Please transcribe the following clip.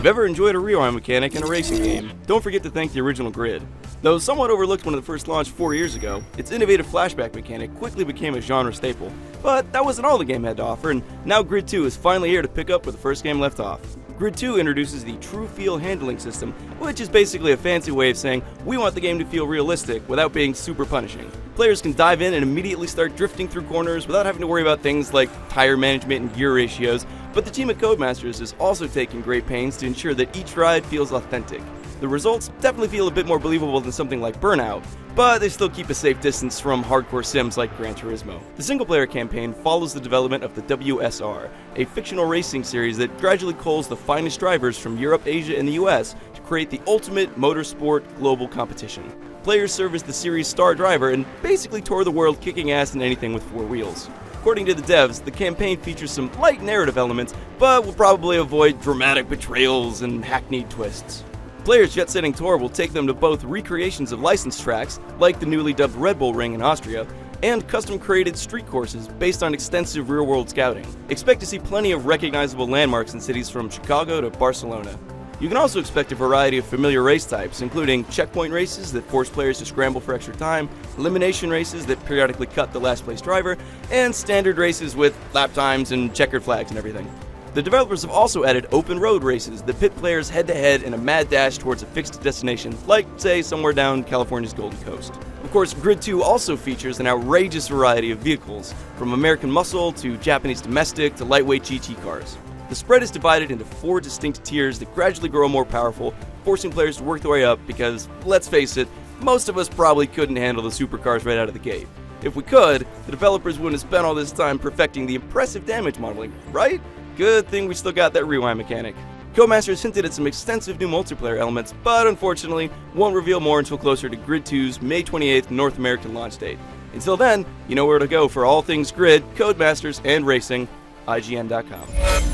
you've ever enjoyed a rewind mechanic in a racing game, don't forget to thank the original Grid. Though somewhat overlooked when it first launched 4 years ago, its innovative flashback mechanic quickly became a genre staple. But that wasn't all the game had to offer, and now Grid 2 is finally here to pick up where the first game left off. Grid 2 introduces the True Feel handling system, which is basically a fancy way of saying we want the game to feel realistic without being super punishing. Players can dive in and immediately start drifting through corners without having to worry about things like tire management and gear ratios, but the team at Codemasters is also taking great pains to ensure that each ride feels authentic. The results definitely feel a bit more believable than something like Burnout, but they still keep a safe distance from hardcore sims like Gran Turismo. The single-player campaign follows the development of the WSR, a fictional racing series that gradually culls the finest drivers from Europe, Asia, and the US to create the ultimate motorsport global competition. Players serve as the series' star driver and basically tour the world kicking ass in anything with four wheels. According to the devs, the campaign features some light narrative elements, but will probably avoid dramatic betrayals and hackneyed twists. Players' jet-setting tour will take them to both recreations of licensed tracks, like the newly dubbed Red Bull Ring in Austria, and custom-created street courses based on extensive real-world scouting. Expect to see plenty of recognizable landmarks in cities from Chicago to Barcelona. You can also expect a variety of familiar race types, including checkpoint races that force players to scramble for extra time, elimination races that periodically cut the last-place driver, and standard races with lap times and checkered flags and everything. The developers have also added open road races that pit players head-to-head in a mad dash towards a fixed destination, like, say, somewhere down California's Golden Coast. Of course, Grid 2 also features an outrageous variety of vehicles, from American muscle to Japanese domestic to lightweight GT cars. The spread is divided into 4 distinct tiers that gradually grow more powerful, forcing players to work their way up because, let's face it, most of us probably couldn't handle the supercars right out of the gate. If we could, the developers wouldn't have spent all this time perfecting the impressive damage modeling, right? Good thing we still got that rewind mechanic. Codemasters hinted at some extensive new multiplayer elements, but unfortunately won't reveal more until closer to Grid 2's May 28th North American launch date. Until then, you know where to go for all things Grid, Codemasters, and racing, IGN.com.